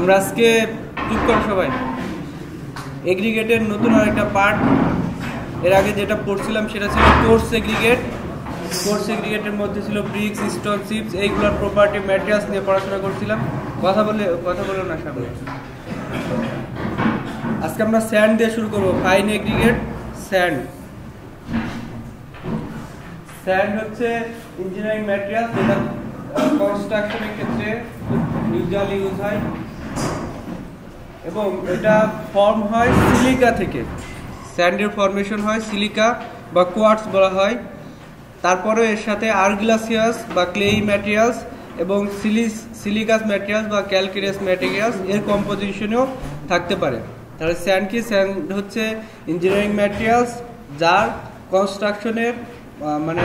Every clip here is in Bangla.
আমরা আজকে চুপ করো সবাই, এগ্রিগেটের নতুন আরেকটা পার্ট। এর আগে যেটা পড়ছিলাম সেটা ছিল কোর্স এগ্রিগেট। কোর্স এগ্রিগেটের মধ্যে ছিল ব্রিক্স, স্টোন, চিপস, এইগুলোর প্রপার্টি, ম্যাটেরিয়ালস নিয়ে পড়াশোনা করছিলাম। কথা বলো না সামনে। আজকে আমরা স্যান্ড দিয়ে শুরু করবো। Fine aggregate sand. স্যান্ড হচ্ছে ইঞ্জিনিয়ারিং ম্যাটেরিয়াল যেটা কনস্ট্রাকশনের ক্ষেত্রে ইউজুয়ালি ইউজ হয় এবং এটা ফর্ম হয় সিলিকা থেকে। স্যান্ডের ফর্মেশন হয় সিলিকা বা কোয়ার্টস বলা হয়। তারপরে এর সাথে আর্গিলাসিয়াস বা ক্লেই ম্যাটেরিয়ালস এবং সিলিকাস ম্যাটেরিয়ালস বা ক্যালকেরিয়াস ম্যাটেরিয়ালস এর কম্পোজিশনেও থাকতে পারে। তাহলে স্যান্ড কি? স্যান্ড হচ্ছে ইঞ্জিনিয়ারিং ম্যাটেরিয়ালস যার কনস্ট্রাকশনের মানে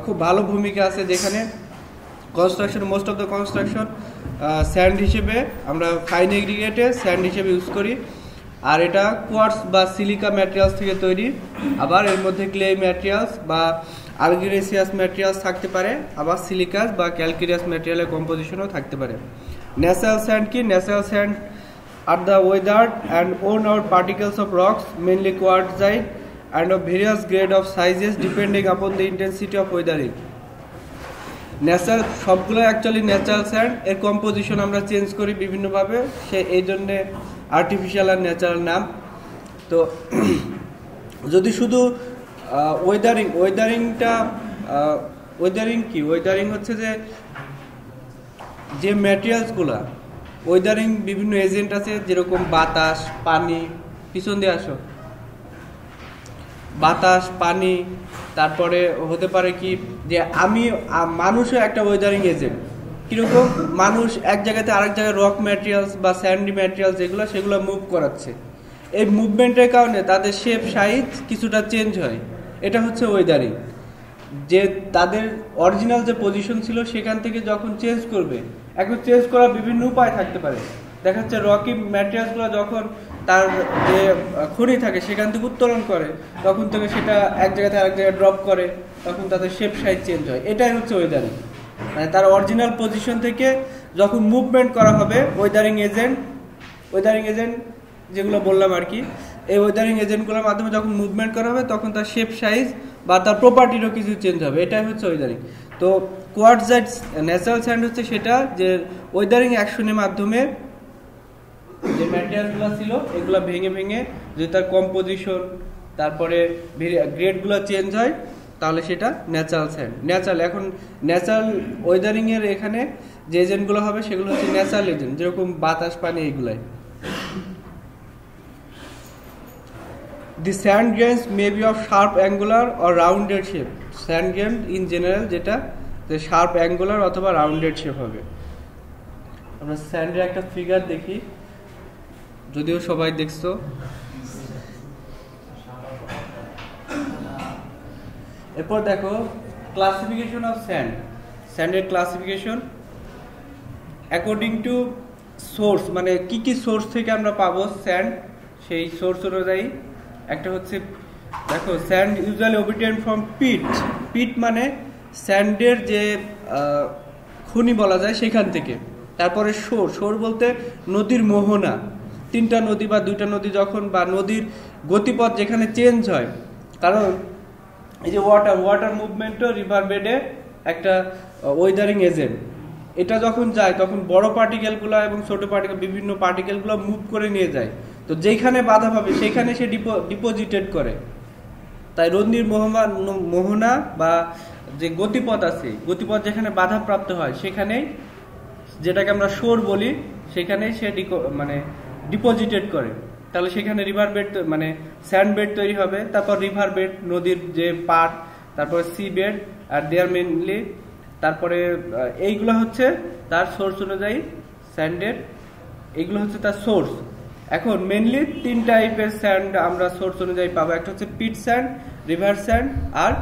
খুব ভালো ভূমিকা আছে, যেখানে construction most of the construction sand হিসেবে আমরা ফাইন এগ্রিগেটে স্যান্ড হিসেবে ইউজ করি। আর এটা কোয়ার্টস বা সিলিকা ম্যাটেরিয়ালস থেকে তৈরি। আবার এর মধ্যে ক্লে ম্যাটেরিয়ালস বা আর্গিলেসিয়াস ম্যাটেরিয়ালস থাকতে পারে, আবার সিলিকাস বা ক্যালকেরিয়াস ম্যাটেরিয়ালের কম্পোজিশনও থাকতে পারে। ন্যাচারাল স্যান্ড কি? ন্যাচারাল স্যান্ড আর the weathered and worn out particles of rocks, mainly quartzite, and of various grade of sizes depending upon the intensity of weathering. Natural সবগুলো অ্যাকচুয়ালি ন্যাচারাল স্যান্ড। এর কম্পোজিশন আমরা চেঞ্জ করি বিভিন্নভাবে, সে এই জন্যে আর্টিফিশিয়াল আর ন্যাচারাল নাম। তো যদি শুধু ওয়েদারিং কি? ওয়েদারিং হচ্ছে যে ম্যাটেরিয়ালসগুলা ওয়েদারিং বিভিন্ন এজেন্ট আছে, যেরকম বাতাস, পানি, পিছন দিয়ে আসো, বাতাস, পানি, তারপরে হতে পারে কি যে মানুষও একটা ওয়েদারিং এজেন্ট। কিরকম? মানুষ এক জায়গাতে আরেক জায়গায় রক ম্যাটেরিয়ালস বা স্যান্ডি ম্যাটেরিয়ালস সেগুলো মুভ করাচ্ছে। এই মুভমেন্টের কারণে তাদের শেপ সাইজ কিছুটা চেঞ্জ হয়। এটা হচ্ছে ওয়েদারিং। যে তাদের অরিজিনাল যে পজিশন ছিল সেখান থেকে যখন চেঞ্জ করবে, এখন চেঞ্জ করার বিভিন্ন উপায় থাকতে পারে। দেখা যাচ্ছে রকি ম্যাটেরিয়ালসগুলো যখন তার যে খনি থাকে সেখান থেকে উত্তোলন করে, তখন থেকে সেটা এক জায়গাতে আরেক জায়গায় ড্রপ করে, তখন তাদের শেপ সাইজ চেঞ্জ হয়। এটাই হচ্ছে ওয়েদারিং। মানে তার অরিজিনাল পজিশন থেকে যখন মুভমেন্ট করা হবে, ওয়েদারিং এজেন্ট যেগুলো বললাম আর কি, এই ওয়েদারিং এজেন্টগুলোর মাধ্যমে যখন মুভমেন্ট করা হবে তখন তার শেপ সাইজ বা তার প্রপার্টিরও কিছু চেঞ্জ হবে। এটাই হচ্ছে ওয়েদারিং। তো কোয়ার্টজাইট ন্যাচারাল স্যান্ড হচ্ছে সেটা যে ওয়েদারিং অ্যাকশনের মাধ্যমে যে ম্যাটেরিয়ালগুলো ছিল এগুলো ভেঙে যদি তার কম্পোজিশন তারপরে গ্রেডগুলো চেঞ্জ হয়, তাহলে সেটা ন্যাচারাল স্যান্ড। এখন ন্যাচারাল ওয়েদারিং এর এখানে যে এজেন্টগুলো হবে সেগুলো হচ্ছে ন্যাচারাল এজেন্ট, যেরকম বাতাস, পানি, এইগুলাই। The sand grains may be of sharp angular or rounded shape. Sand grain in general যেটা শার্প অ্যাঙ্গুলার অথবা রাউন্ডেড শেপ হবে। আমরা স্যান্ডের একটা ফিগার দেখি, যদিও সবাই দেখছো। এরপর দেখো ক্লাসিফিকেশন অফ স্যান্ড। স্যান্ডের ক্লাসিফিকেশন অ্যাকর্ডিং টু সোর্স, মানে কি সোর্স থেকে আমরা পাবো স্যান্ড, সেই সোর্স অনুযায়ী। একটা হচ্ছে দেখো স্যান্ড ইউজুয়ালি অবটেইনড ফ্রম পিট মানে স্যান্ডের যে খনি বলা যায় সেখান থেকে। তারপরে সোর বলতে নদীর মোহনা, তিনটা নদী বা দুইটা নদী যখন, বা নদীর গতিপথ যেখানে চেঞ্জ হয়, কারণ এই যে ওয়াটার মুভমেন্টও রিভার বেডে একটা ওয়েদারিং এজেন্ট। এটা যখন যায় তখন বড় পার্টিকেলগুলো এবং ছোট বিভিন্ন পার্টিকেলগুলো মুভ করে নিয়ে যায়। তো যেখানে বাধা পাবে সেখানে সে ডিপোজিটেড করে। তাই নদীর মোহনা বা যে গতিপথ আছে, গতিপথ যেখানে বাধা প্রাপ্ত হয় সেখানেই, যেটাকে আমরা শোর বলি, সেখানেই সে ডিপোজিটেড করে। তাহলে সেখানে রিভার বেড মানে স্যান্ড বেড তৈরি হবে। তারপর রিভার বেড, নদীর যে পার্ট, তারপরে সি বেড আর দেয়ার মেনলি, তারপরে এইগুলো হচ্ছে তার সোর্স অনুযায়ী স্যান্ডের, এইগুলো হচ্ছে তার সোর্স। এখন মেনলি তিন টাইপের স্যান্ড আমরা সোর্স অনুযায়ী পাবো। একটা হচ্ছে পিট স্যান্ড, রিভার স্যান্ড আর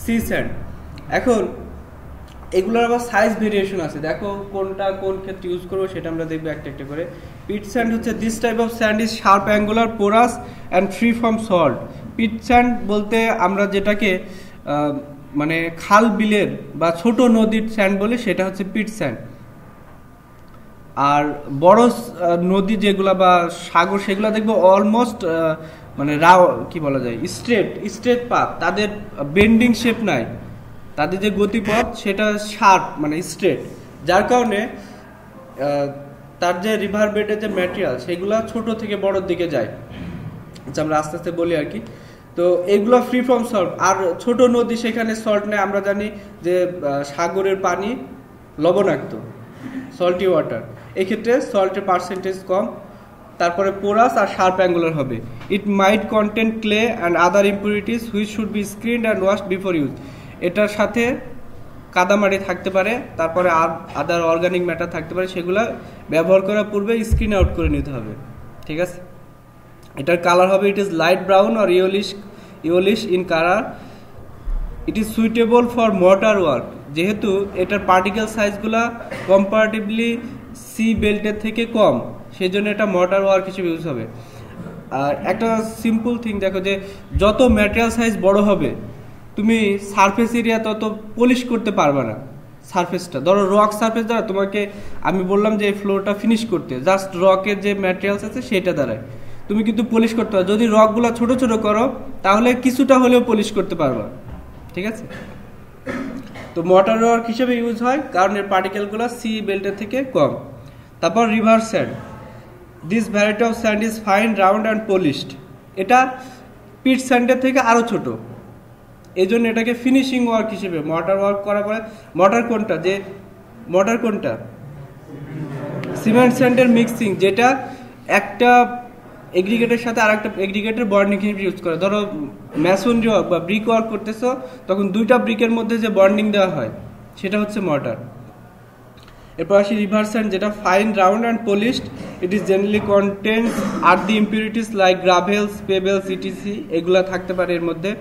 সি স্যান্ড। এখন এগুলোর আবার সাইজ ভেরিয়েশন আছে। দেখো কোনটা কোন ক্ষেত্রে ইউজ করবো সেটা আমরা দেখবো একটা একটা করে। পিট স্যান্ড হচ্ছে this type of sand is sharp angular, porous and free from salt. Pit sand বলতে আমরা যেটাকে মানে খাল বিলের বা ছোট নদীর স্যান্ড বলি, সেটা হচ্ছে পিট স্যান্ড। আর বড় নদী যেগুলা বা সাগর সেগুলো দেখবো অলমোস্ট মানে কি বলা যায় স্ট্রেট পাথ, তাদের বেন্ডিং শেপ নাই, তাদের যে গতিপথ সেটা শার্প মানে স্ট্রেট, যার কারণে তার যে রিভার বেডের যে ম্যাটেরিয়াল সেগুলো ছোট থেকে বড়র দিকে যায়। আচ্ছা, আমরা আস্তে আস্তে বলি আর কি। তো এগুলো ফ্রি ফ্রম সল্ট, আর ছোট নদী সেখানে সল্ট নেই। আমরা জানি যে সাগরের পানি লবণাক্ত, সল্টি ওয়াটার, এক্ষেত্রে সল্টের পার্সেন্টেজ কম। তারপরে পোরাস আর শার্প অ্যাঙ্গুলার হবে। It might content clay and other impurities which should be screened and washed before use. এটার সাথে কাদামাটি থাকতে পারে, তারপরে আদার অর্গানিক ম্যাটার থাকতে পারে, সেগুলো ব্যবহার করার পূর্বে স্ক্রিন আউট করে নিতে হবে। ঠিক আছে, এটার কালার হবে it is light brown or yellowish in colour. It is suitable for mortar work, যেহেতু এটার পার্টিকেল সাইজগুলা কম্পারেটিভলি সি বেল্টের থেকে কম, সেই জন্য এটা মর্টার ওয়ার্ক হিসেবে ইউজ হবে। আর একটা সিম্পল থিং দেখো, যে যত ম্যাটেরিয়াল সাইজ বড় হবে তুমি সারফেস এরিয়া তত পলিশ করতে পারবে না। সারফেসটা ধরো রক সারফেস দ্বারা তোমাকে আমি বললাম যে এই ফ্লোরটা ফিনিশ করতে, জাস্ট রকের যে ম্যাটেরিয়ালস আছে সেটা দ্বারাই তুমি কিন্তু পলিশ করতে পারো। যদি রকগুলো ছোট ছোট করো তাহলে কিছুটা হলেও পলিশ করতে পারবা। ঠিক আছে, তো মর্টার ওয়ার্ক হিসেবে ইউজ হয় কারণ এর পার্টিকেলগুলো সি বেল্টের থেকে কম। তারপর river sand, this variety of sand is fine round and polished. এটা পিট স্যান্ডের থেকে আরও ছোট, এই জন্য এটাকে ফিনিশিং ওয়ার্ক হিসেবে মর্টার ওয়ার্ক করার পরে। মর্টার কোনটা সিমেন্ট স্যান্ডের মিক্সিং, যেটা একটা এগ্রিগেটের সাথে আর একটা এগ্রিগেটের বন্ডিং হিসেবে ইউজ করে। ধরো ম্যাসনরি ওয়ার্ক বা ব্রিক ওয়ার্ক করতেছো, তখন দুইটা ব্রিকের মধ্যে যে বন্ডিং দেওয়া হয় সেটা হচ্ছে মর্টার। এরপর আসি রিভার স্যান্ড, যেটা fine round and polished. It is generally contains earthy impurities like gravels, pebbles, etc, এগুলা থাকতে পারে এর মধ্যে।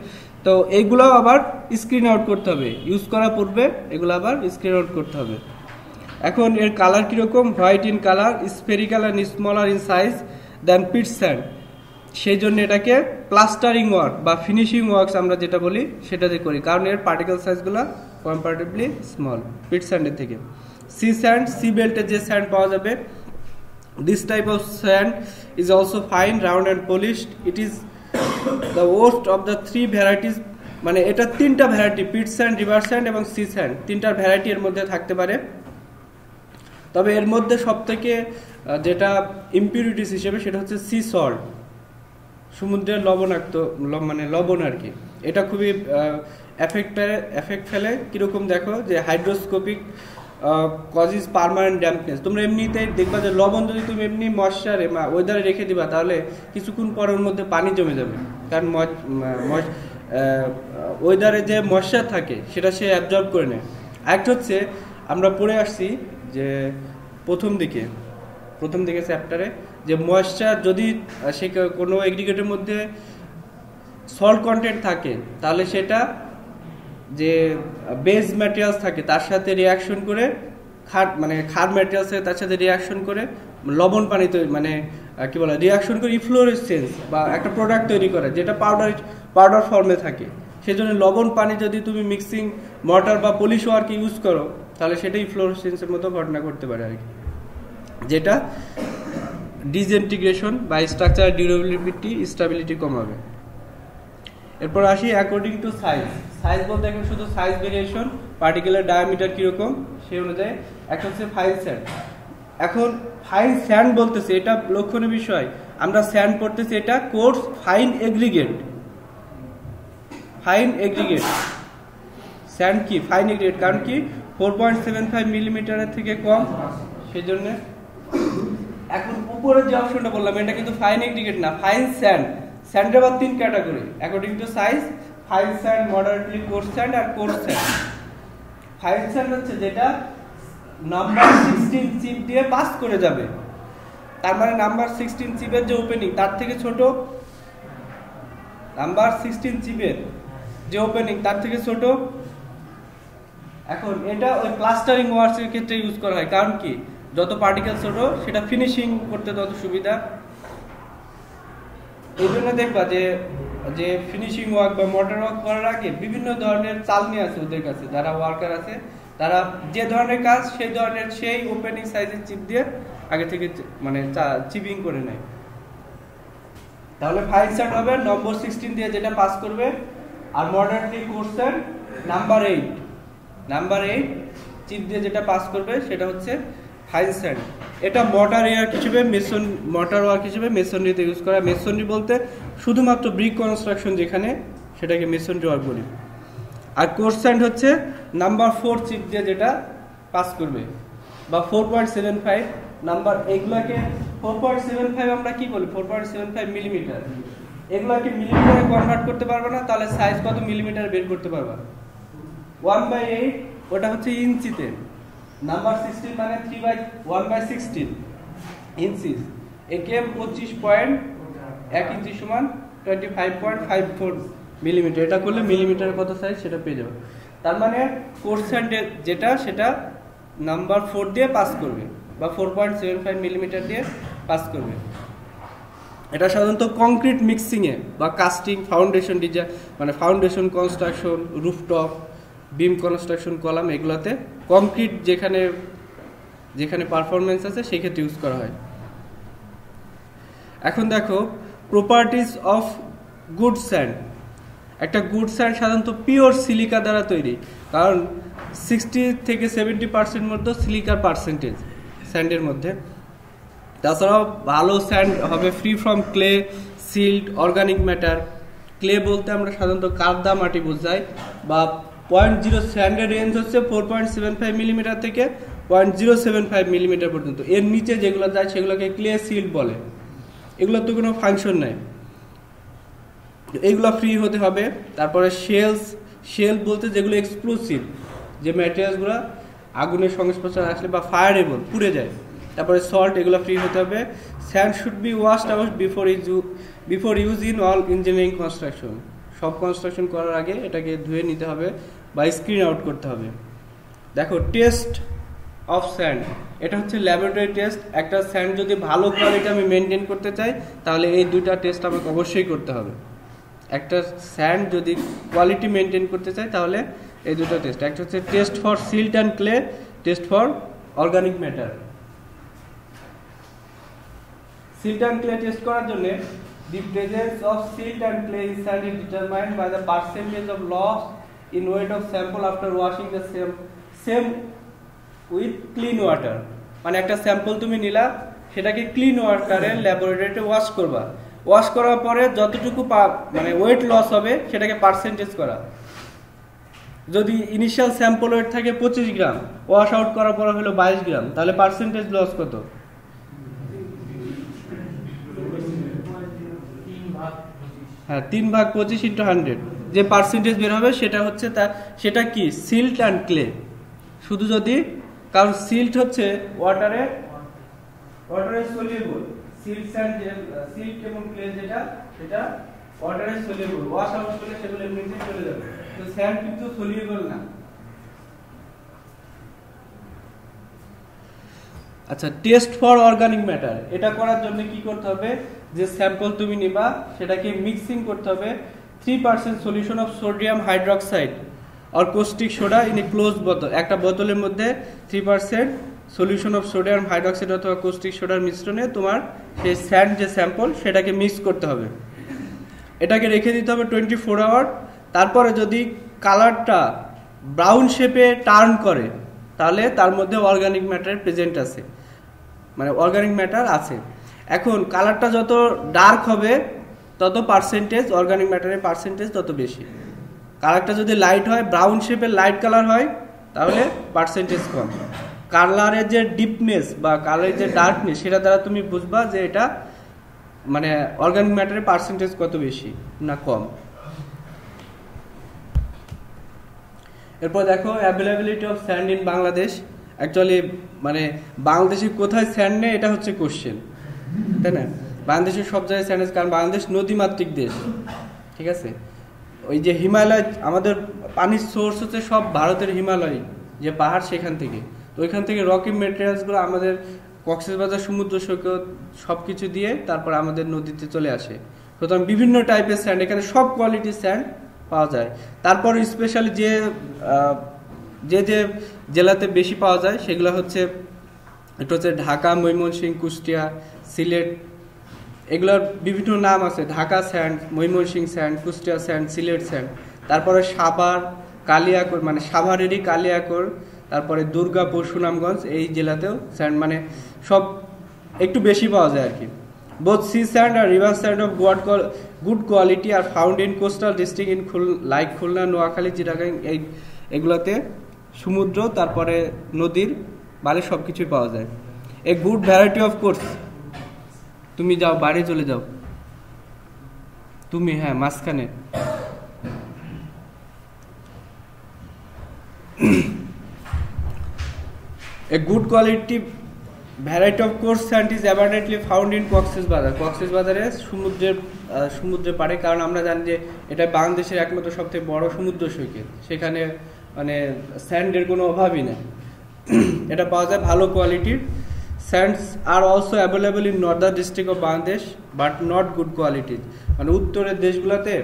তো এইগুলো আবার স্ক্রিন আউট করতে হবে, ইউজ করার পূর্বে এগুলো আবার স্ক্রিন আউট করতে হবে। এখন এর কালার কীরকম? White in colour, spherical and smaller in size then pit sand. সেই জন্য এটাকে প্লাস্টারিং ওয়ার্ক বা ফিনিশিং ওয়ার্কস আমরা যেটা বলি সেটাতে করি, কারণ এর পার্টিকেল সাইজগুলো কম্পারেটিভলি স্মল পিট স্যান্ডের থেকে। সি স্যান্ড, সি বেল্টে যে স্যান্ড পাওয়া যাবে, this type of sand is also fine round and polished. It is the worst of the three varieties, মানে এটা তিনটা variety, pit sand, river sand এবং সি স্যান্ড, তিনটার ভ্যারাইটি এর মধ্যে থাকতে পারে। তবে এর মধ্যে সবথেকে যেটা ইম্পিউরিটিস হিসেবে সেটা হচ্ছে সি সল্ট, সমুদ্রের লবণাক্ত, মানে লবণ আর কি। এটা খুবই এফেক্ট ফেলে। কীরকম দেখো, যে হাইড্রোস্কোপিক কজিস পার্মানেন্ট ড্যাম্পনেস। তোমরা এমনিতেই দেখবা যে লবণ যদি তুমি এমনি ময়েশ্চারে বা ওয়েদারে রেখে দিবা তাহলে কিছুক্ষণ পর ওর মধ্যে পানি জমে যাবে, কারণ ওয়েদারে যে ময়েশ্চার থাকে সেটা সে অ্যাবজর্ব করে নেয়। একটা হচ্ছে আমরা পড়ে আসছি যে প্রথম দিকে চ্যাপ্টারে, যে ময়েশ্চার যদি সে কোনো এগ্রিগেটের মধ্যে সল্ট কন্টেন্ট থাকে তাহলে সেটা যে বেস ম্যাটেরিয়ালস থাকে তার সাথে রিয়াকশন করে ক্ষার ম্যাটেরিয়ালস তার সাথে রিয়াকশন করে লবণ পানি তৈরি, মানে কি বলে, রিয়াকশন করে ইফ্লোরেসেন্স বা একটা প্রোডাক্ট তৈরি করে যেটা পাউডার ফর্মে থাকে। সেজন্য লবণ পানি যদি তুমি মিক্সিং মর্টার বা পলিশ ওয়ার্কে ইউজ করো তাহলে সেটা ইফ্লোরেসেন্সের মতো ঘটনা করতে পারে আর কি, যেটা ডিসইন্টিগ্রেশন বা স্ট্রাকচার ডিউরেবিলিটি, স্টেবিলিটি কমাবে। এরপর আসি অ্যাকর্ডিং টু সাইজ বলতে এখন শুধু সাইজ ভেরিয়েশন, পার্টিকেলের ডায়ামিটার কিরকম সেই অনুযায়ী। একটা হচ্ছে ফাইন স্যান্ড। এখন ফাইন স্যান্ড বলতেছে, এটা লক্ষণীয় বিষয়, আমরা স্যান্ড পড়তেছি এটা কোর্স ফাইন এগ্রিগেট। স্যান্ড কি ফাইন এগ্রিগেট, কারণ কি 4.75 মিলিমিটারের থেকে কম, সেই জন্য। এখন উপরের যে অপশনটা বললাম এটা কিন্তু ফাইন এগ্রিগেট না, ফাইন স্যান্ড। স্যান্ডের আবার তিন category according to size: fine sand, moderately coarse sand আর কোর্স স্যান্ড। ফাইন স্যান্ড হচ্ছে যেটা নাম্বার 16 চিপ দিয়ে পাস করে যাবে, তার মানে নাম্বার 16 চিপের যে ওপেনিং তার থেকে ছোট, নাম্বার 16 চিপের যে ওপেনিং তার থেকে ছোট। এখন এটা ওই প্লাস্টারিং ওয়ার্কসের ক্ষেত্রে ইউজ করা হয়, কারণ কি যত পার্টিকেল ছোট সেটা ফিনিশিং করতে তত সুবিধা। এই জন্য দেখবা যে ফিনিশিং ওয়ার্ক বা মর্টার ওয়ার্ক করার আগে বিভিন্ন ধরনের চালনি আছে ওদের কাছে, যারা ওয়ার্কার আছে তারা যে ধরনের কাজ সেই ওপেনিং সাইজের চিপ দিয়ে আগে থেকে মানে চিপিং করে নেয়। তাহলে ফাইন স্যান্ড হবে নম্বর 16 দিয়ে যেটা পাস করবে, আর মডারেটলি কোর্স স্যান্ড নাম্বার 8 চিপ দিয়ে যেটা পাস করবে সেটা হচ্ছে ফাইন স্যান্ড। এটা মর্টার ওয়ার্ক হিসেবে মেসনরিতে ইউজ করা। মেসনরি বলতে শুধুমাত্র ব্রিক কনস্ট্রাকশন যেখানে, সেটাকে মেসনরি ওয়ার্ক বলি। আর কোর্স স্যান্ড হচ্ছে নাম্বার 4 চিপ দিয়ে যেটা পাস করবে, বা 4.75 নাম্বার। এগুলাকে 4.75 আমরা কি বলি, 4.75 মিলিমিটার। এগুলাকে মিলিমিটারে কনভার্ট করতে পারবে না, তাহলে সাইজ কত মিলিমিটার বের করতে পারবা। 1/8 ওটা হচ্ছে ইঞ্চিতে। নাম্বার 16 মানে 3/1/16 ইঞ্চি। একে 25.1 ইঞ্চি সমান 25.54 মিলিমিটার। এটা করলে মিলিমিটারে কত সাইজ সেটা পেয়ে যাবে। তার মানে কোর্স স্যান্ডের যেটা সেটা নাম্বার 4 দিয়ে পাস করবে, বা 4.75 মিলিমিটার দিয়ে পাস করবে। এটা সাধারণত কংক্রিট মিক্সিংয়ে বা কাস্টিং, ফাউন্ডেশন ডিজাইন মানে ফাউন্ডেশন কনস্ট্রাকশন, রুফটপ, বিম কনস্ট্রাকশন, কলাম, এগুলোতে কংক্রিট যেখানে পারফরমেন্স আছে সেই ক্ষেত্রে ইউজ করা হয়। এখন দেখো প্রপার্টিজ অফ গুড স্যান্ড। একটা গুড স্যান্ড সাধারণত পিওর সিলিকা দ্বারা তৈরি, কারণ 60 থেকে 70% মধ্যে সিলিকার পার্সেন্টেজ স্যান্ডের মধ্যে। তাছাড়াও ভালো স্যান্ড হবে free from clay, silt, organic matter. Clay বলতে আমরা সাধারণত কাদা মাটি বোঝাই, বা 0.0 স্যান্ডের রেঞ্জ হচ্ছে 4.75 মিলিমিটার থেকে 0.075 মিলিমিটার পর্যন্ত। এর নিচে যেগুলো যায় সেগুলোকে ক্লে সিল্ট বলে। এগুলোর তো কোনো ফাংশন নাই, এইগুলো ফ্রি হতে হবে। তারপরে শেল বলতে যেগুলো এক্সপ্লোসিভ, যে ম্যাটেরিয়ালসগুলো আগুনের সংস্পর্শে আসলে বা ফায়ারেবল, পুড়ে যায়। তারপরে সল্ট, এগুলো ফ্রি হতে হবে। Sand should be washed out before use in all engineering construction. সব কনস্ট্রাকশন করার আগে এটাকে ধুয়ে নিতে হবে বা স্ক্রিন আউট করতে হবে। দেখো টেস্ট অফ স্যান্ড, এটা হচ্ছে ল্যাবরেটরি টেস্ট। একটা স্যান্ড যদি ভালো কোয়ালিটি আমি মেনটেন করতে চাই তাহলে এই দুইটা টেস্ট আমাকে অবশ্যই করতে হবে। একটা স্যান্ড যদি কোয়ালিটি মেনটেন করতে চাই তাহলে এই দুটো টেস্ট। একটা হচ্ছে test for silt and clay, test for organic matter. Silt and clay test করার জন্য the presence of silt and clay in sand is determined by the percentage of loss in weight of sample after washing the same with clean water। মানে একটা স্যাম্পল তুমি নিলা, সেটাকে ক্লিন ওয়াটারে ল্যাবরেটরিতে ওয়াশ করবা। ওয়াশ করার পরে যতটুকু মানে ওয়েট লস হবে সেটাকে পার্সেন্টেজ করা। যদি ইনিশিয়াল স্যাম্পল ওয়েট থাকে 25 গ্রাম, ওয়াশ আউট করার পর হলো 22 গ্রাম, তাহলে পার্সেন্টেজ লস কত? হ্যাঁ, 3/25 × 100 যে পার্সেন্টেজ বের হবে সেটা কি সিল্ট অ্যান্ড ক্লে। শুধু যদি, কারণ সিল্ট হচ্ছে ওয়াটারে সলিউবল, সিল্ট এবং ক্লে সেটা ওয়াটারে সলিউবল। ওয়াশ আউট করলে সেগুলো এমনিতেই চলে যাবে, তো স্যান্ড কিন্তু সলিউবল না। আচ্ছা, টেস্ট ফর অর্গানিক ম্যাটার, এটা করার জন্য কি করতে হবে, যে স্যাম্পল তুমি নিবা সেটাকে মিক্সিং করতে হবে 3% সলিউশন অফ সোডিয়াম হাইড্রোক্সাইড আর caustic soda in a close বোতল। একটা বোতলের মধ্যে 3% সলিউশন অফ সোডিয়াম হাইড্রোক্সাইড অথবা কোস্টিক সোডার মিশ্রণে তোমার সেই স্যান্ড যে স্যাম্পল সেটাকে মিক্স করতে হবে। এটাকে রেখে দিতে হবে 24 আওয়ার। তারপরে যদি কালারটা ব্রাউন শেপে টার্ন করে তাহলে তার মধ্যে অর্গানিক ম্যাটার প্রেজেন্ট আছে, মানে অর্গানিক ম্যাটার আছে। এখন কালারটা যত ডার্ক হবে তত পার্সেন্টেজ, অর্গানিক ম্যাটারের পার্সেন্টেজ তত বেশি। কালারটা যদি লাইট হয়, ব্রাউন শেপের লাইট কালার হয়, তাহলে পার্সেন্টেজ কম। কালারের যে ডিপনেস বা কালারের যে ডার্কনেস সেটা দ্বারা তুমি বুঝবা যে এটা মানে অর্গানিক ম্যাটারের পার্সেন্টেজ কত বেশি না কম। এরপর দেখো availability of sand in Bangladesh. Actually মানে বাংলাদেশে কোথায় স্যান্ড নেই এটা হচ্ছে কোশ্চেন, তাই না? বাংলাদেশের সব জায়গায় স্যান্ড আছে, কারণ বাংলাদেশ নদীমাতৃক দেশ, ঠিক আছে? ওই যে হিমালয়, আমাদের পানির সোর্স হচ্ছে সব ভারতের হিমালয় যে পাহাড়, সেখান থেকে। তো ওইখান থেকে রকি মেটেরিয়ালসগুলো আমাদের কক্সবাজার সমুদ্র সৈকত সব কিছু দিয়ে তারপর আমাদের নদীতে চলে আসে। সুতরাং বিভিন্ন টাইপের স্যান্ড, এখানে সব কোয়ালিটির স্যান্ড পাওয়া যায়। তারপর স্পেশালি যে যে যে জেলাতে বেশি পাওয়া যায় সেগুলো হচ্ছে এটা হচ্ছে ঢাকা, ময়মনসিংহ, কুষ্টিয়া, সিলেট, এগুলোর বিভিন্ন নাম আছে, Dhaka sand, Mymensingh sand, Kushtia sand, Sylhet sand. তারপরে সাভার, কালিয়াকৈর, মানে সাভারেরই কালিয়াকৈর, তারপরে দুর্গাপুর, সুনামগঞ্জ, এই জেলাতেও স্যান্ড মানে সব একটু বেশি পাওয়া যায় আর কি। বোথ সি স্যান্ড আর river sand of good quality are found in coastal district in like Khulna, Noakhali, Chittagong, এগুলোতে সমুদ্র তারপরে নদীর বালি সব কিছুই পাওয়া যায়। A good variety of course. তুমি যাও, বাড়ি চলে যাও তুমি, হ্যাঁ মাঝখানে। A good quality variety of coarse sand is abundantly found in Cox's বাজার। কক্সেস বাজারে সমুদ্রের পাড়ে, কারণ আমরা জানি যে এটা বাংলাদেশের একমাত্র সবথেকে বড় সমুদ্র সৈকত, সেখানে মানে স্যান্ডের কোনো অভাবই নেই। এটা পাওয়া যায় ভালো কোয়ালিটির। Sands are also available in Northern district of Bangladesh but not good কোয়ালিটির। মানে উত্তরের দেশগুলোতে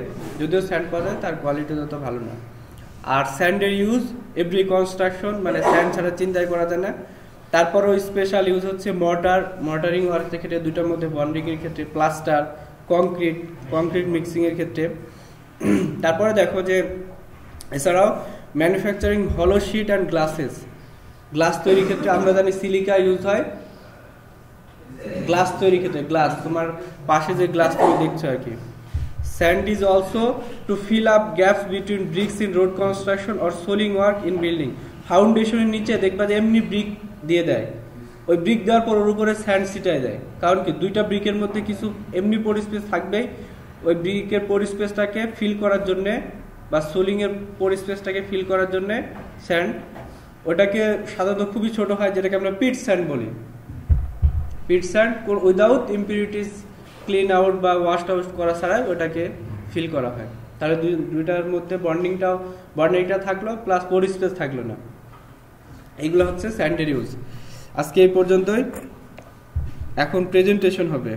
যদিও স্যান্ড পাওয়া যায়, তার কোয়ালিটি তত ভালো না। আর স্যান্ডের ইউজ এভরি কনস্ট্রাকশন, মানে স্যান্ড ছাড়া চিন্তাই করা যায় না। তারপরেও স্পেশাল ইউজ হচ্ছে মর্টারিং ওয়ার্কের ক্ষেত্রে, দুটার মধ্যে বন্ডিংয়ের ক্ষেত্রে, প্লাস্টার, কংক্রিট মিক্সিংয়ের ক্ষেত্রে। তারপরে দেখো যে এছাড়াও ম্যানুফ্যাকচারিং হলো শিট অ্যান্ড গ্লাস তৈরির ক্ষেত্রে আমরা জানি সিলিকা ইউজ হয় গ্লাস তৈরির ক্ষেত্রে। গ্লাস, তোমার পাশে যে গ্লাস তুমি দেখছো আর কি। Sand is also to fill up gaps between bricks in road construction or soling work in building. ফাউন্ডেশনের নিচে দেখবা যে এমনি ব্রিক দিয়ে দেয়, ওই ব্রিক দেওয়ার পর ওর উপরে স্যান্ড ছিটায় দেয়। কারণ কি, দুইটা ব্রিকের মধ্যে কিছু এমনি পরিস্পেস থাকবেই, ওই ব্রিকের পরিস্পেসটাকে ফিল করার জন্যে বা সোলিংয়ের পরিস্পেসটাকে ফিল করার জন্যে স্যান্ড, ওটাকে সাধারণত খুবই ছোট হয়, যেটাকে আমরা পিট স্যান্ড বলি। Pit sand without impurities clean out বা ওয়াশ আউট করা ছাড়াই ওটাকে ফিল করা হয়। তাহলে দুইটার মধ্যে বন্ডিংটা থাকলো প্লাস পরিস্পেস থাকলো না। এইগুলো হচ্ছে স্যান্ডের ইউজ। আজকে এই পর্যন্তই, এখন প্রেজেন্টেশন হবে।